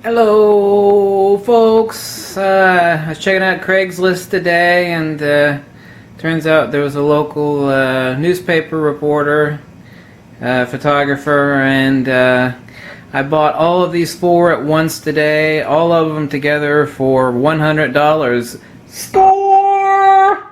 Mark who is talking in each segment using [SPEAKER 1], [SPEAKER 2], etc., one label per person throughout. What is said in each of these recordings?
[SPEAKER 1] Hello folks, I was checking out Craigslist today and turns out there was a local newspaper reporter, photographer, and I bought all of these four at once today, all of them together for $100. Score!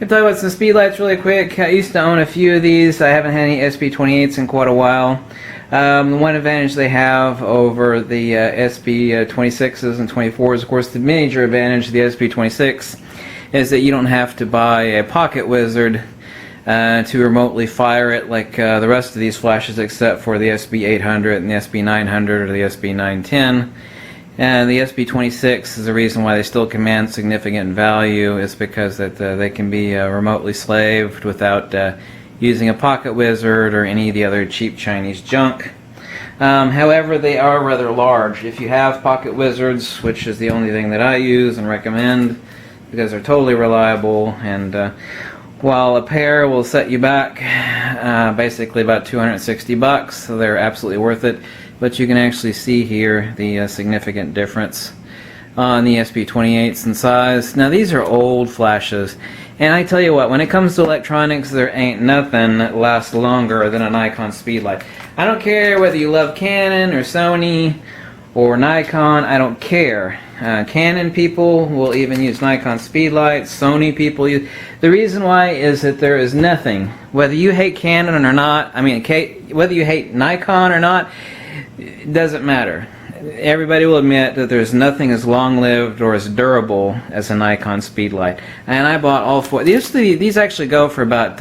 [SPEAKER 1] I'll talk about some speedlights really quick. I used to own a few of these. I haven't had any SB28s in quite a while. The one advantage they have over the SB26s and 24s, of course, the major advantage of the SB26 is that you don't have to buy a pocket wizard to remotely fire it like the rest of these flashes, except for the SB800 and the SB900 or the SB910. And the SB26 is the reason why they still command significant value, is because that they can be remotely slaved without using a pocket wizard or any of the other cheap Chinese junk. However, they are rather large. If you have pocket wizards, which is the only thing that I use and recommend because they're totally reliable, and while a pair will set you back basically about $260, so they're absolutely worth it. But you can actually see here the significant difference on the SB28s in size. Now these are old flashes, and I tell you what, when it comes to electronics, there ain't nothing that lasts longer than a Nikon Speedlight. I don't care whether you love Canon or Sony or Nikon, I don't care. Canon people will even use Nikon Speedlights, Sony people use... The reason why is that there is nothing, whether you hate Canon or not, whether you hate Nikon or not, it doesn't matter. Everybody will admit that there's nothing as long-lived or as durable as a Nikon Speedlight. And I bought all four. These actually go for about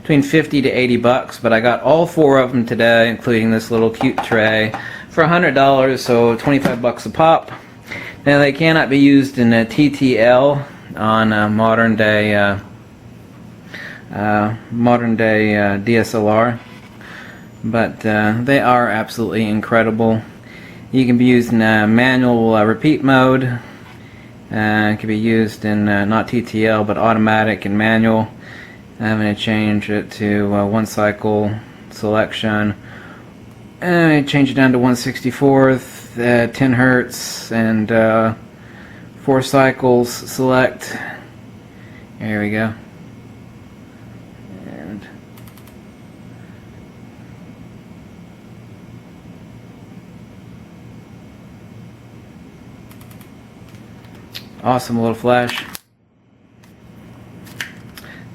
[SPEAKER 1] between 50 to 80 bucks, but I got all four of them today, including this little cute tray, for $100, so 25 bucks a pop. Now they cannot be used in a TTL on modern day DSLR. But they are absolutely incredible. You can be used in manual repeat mode. It can be used in not TTL but automatic and manual. I'm going to change it to one cycle selection. I'm going to change it down to 1/64, 10 hertz, and 4 cycles select. There we go. Awesome little flash.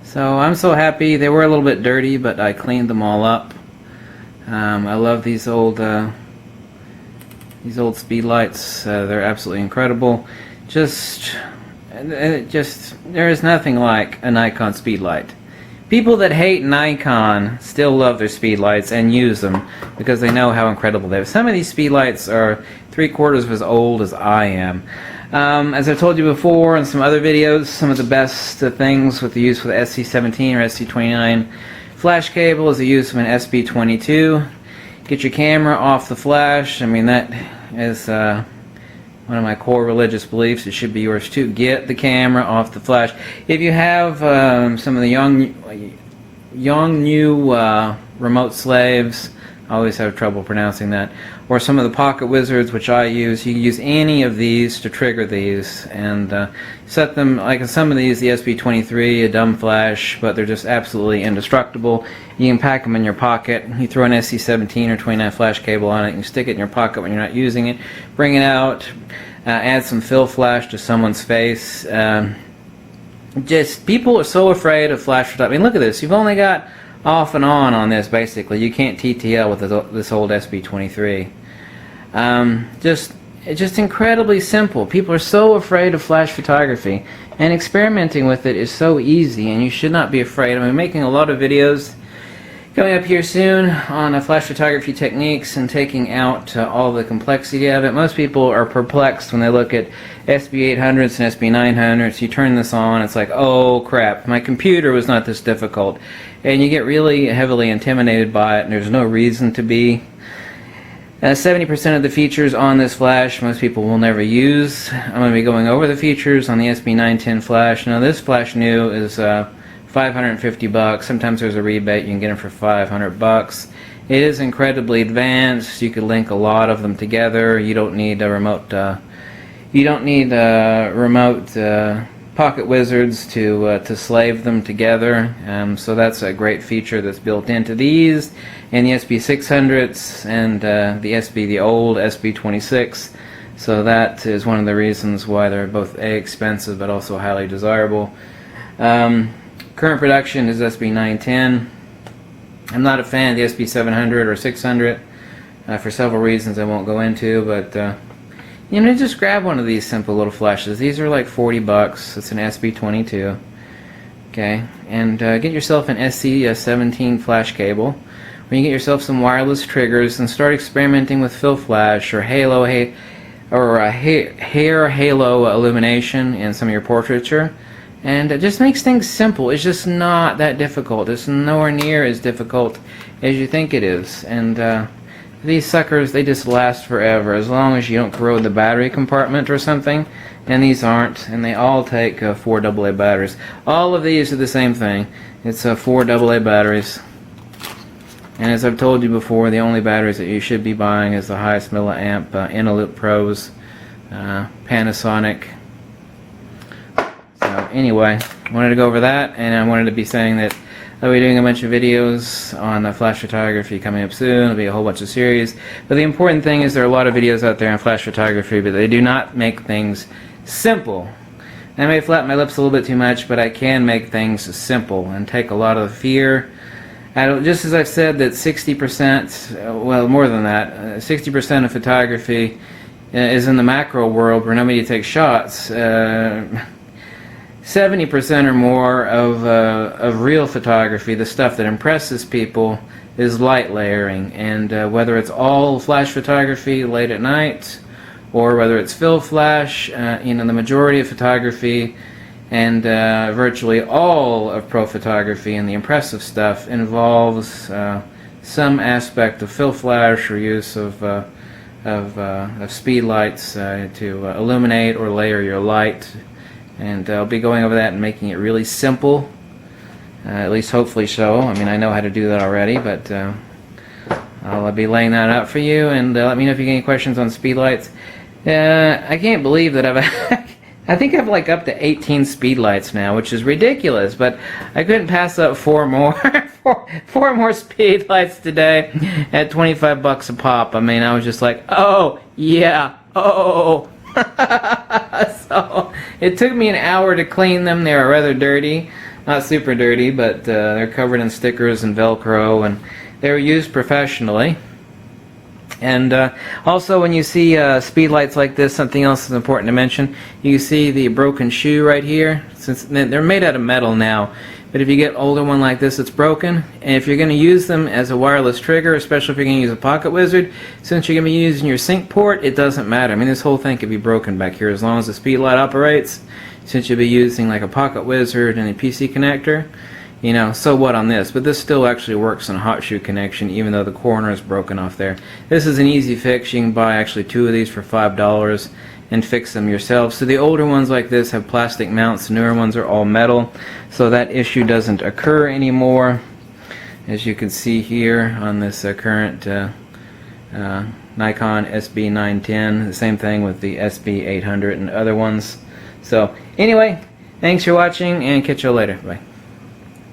[SPEAKER 1] So I'm so happy. They were a little bit dirty, but I cleaned them all up. I love these old Speedlights. They're absolutely incredible. There is nothing like a Nikon Speedlight. People that hate Nikon still love their Speedlights and use them because they know how incredible they are. Some of these Speedlights are 3/4 as old as I am. As I've told you before in some other videos, some of the best things with the use of the SC17 or SC29 flash cable is the use of an SB22. Get your camera off the flash. I mean, that is one of my core religious beliefs. It should be yours too. Get the camera off the flash. If you have some of the young new remote slaves, I always have trouble pronouncing that, or some of the pocket wizards, which I use, you can use any of these to trigger these and set them, like in some of these, the SB23, a dumb flash, but they're just absolutely indestructible. You can pack them in your pocket. You throw an SC17 or 29 flash cable on it, you stick it in your pocket when you're not using it, bring it out, add some fill flash to someone's face. Just, people are so afraid of flash photography. I mean, look at this. You've only got off and on this, basically. You can't TTL with this old SB23. It's just incredibly simple. People are so afraid of flash photography, and experimenting with it is so easy, and you should not be afraid. I'm making a lot of videos coming up here soon on flash photography techniques and taking out all the complexity of it. Most people are perplexed when they look at SB800s and SB900s. You turn this on, it's like, oh crap, my computer was not this difficult. And you get really heavily intimidated by it, and there's no reason to be. 70% of the features on this flash most people will never use. I'm going to be going over the features on the SB910 flash. Now this flash new is $550 bucks. Sometimes there's a rebate, you can get them for $500 bucks. It is incredibly advanced. You could link a lot of them together. You don't need a remote. You don't need remote pocket wizards to slave them together. So that's a great feature that's built into these and the SB600s and the old SB26. So that is one of the reasons why they're both expensive but also highly desirable. Current production is SB910. I'm not a fan of the SB700 or 600 for several reasons I won't go into, but you know, just grab one of these simple little flashes. These are like 40 bucks. It's an SB22. Okay, and get yourself an SC17 flash cable, or you get yourself some wireless triggers and start experimenting with fill flash or halo hair halo illumination in some of your portraiture, and it just makes things simple. It's just not that difficult. It's nowhere near as difficult as you think it is, and these suckers, they just last forever as long as you don't corrode the battery compartment or something, and these aren't, and they all take 4 AA batteries. All of these are the same thing. It's 4 AA batteries. And as I've told you before, the only batteries that you should be buying is the highest milliamp Eneloop Pros, Panasonic. So anyway, I wanted to go over that, and I wanted to be saying that I'll be doing a bunch of videos on flash photography coming up soon. It'll be a whole bunch of series. But the important thing is there are a lot of videos out there on flash photography, but they do not make things simple. I may flatten my lips a little bit too much, but I can make things simple and take a lot of the fear. Just as I've said that 60%, well more than that, 60% of photography is in the macro world where nobody takes shots. 70% or more of real photography, the stuff that impresses people, is light layering. And whether it's all flash photography late at night, or whether it's fill flash, you know, the majority of photography and virtually all of pro photography and the impressive stuff involves some aspect of fill flash or use of speedlights to illuminate or layer your light. And I'll be going over that and making it really simple, at least hopefully so. I mean, I know how to do that already, but I'll be laying that out for you. And let me know if you get any questions on Speedlights. I can't believe that I think I've like up to 18 Speedlights now, which is ridiculous, but I couldn't pass up 4 more four more Speedlights today at 25 bucks a pop. I mean, I was just like, oh yeah, oh. So it took me an hour to clean them. They were rather dirty, not super dirty, but they're covered in stickers and Velcro, and they were used professionally. And also, when you see Speedlights like this, something else is important to mention. You see the broken shoe right here. Since they're made out of metal now, but if you get an older one like this, it's broken. And if you're going to use them as a wireless trigger, especially if you're going to use a pocket wizard, since you're going to be using your sync port, it doesn't matter. I mean, this whole thing could be broken back here as long as the Speedlight operates. Since you'll be using like a pocket wizard and a PC connector, you know, so what on this? But this still actually works on a hot shoe connection, even though the corner is broken off there. This is an easy fix. You can buy actually 2 of these for $5 and fix them yourself. So the older ones like this have plastic mounts, the newer ones are all metal, so that issue doesn't occur anymore. As you can see here on this current Nikon SB910, the same thing with the SB800 and other ones. So anyway, thanks for watching, and catch you later. Bye.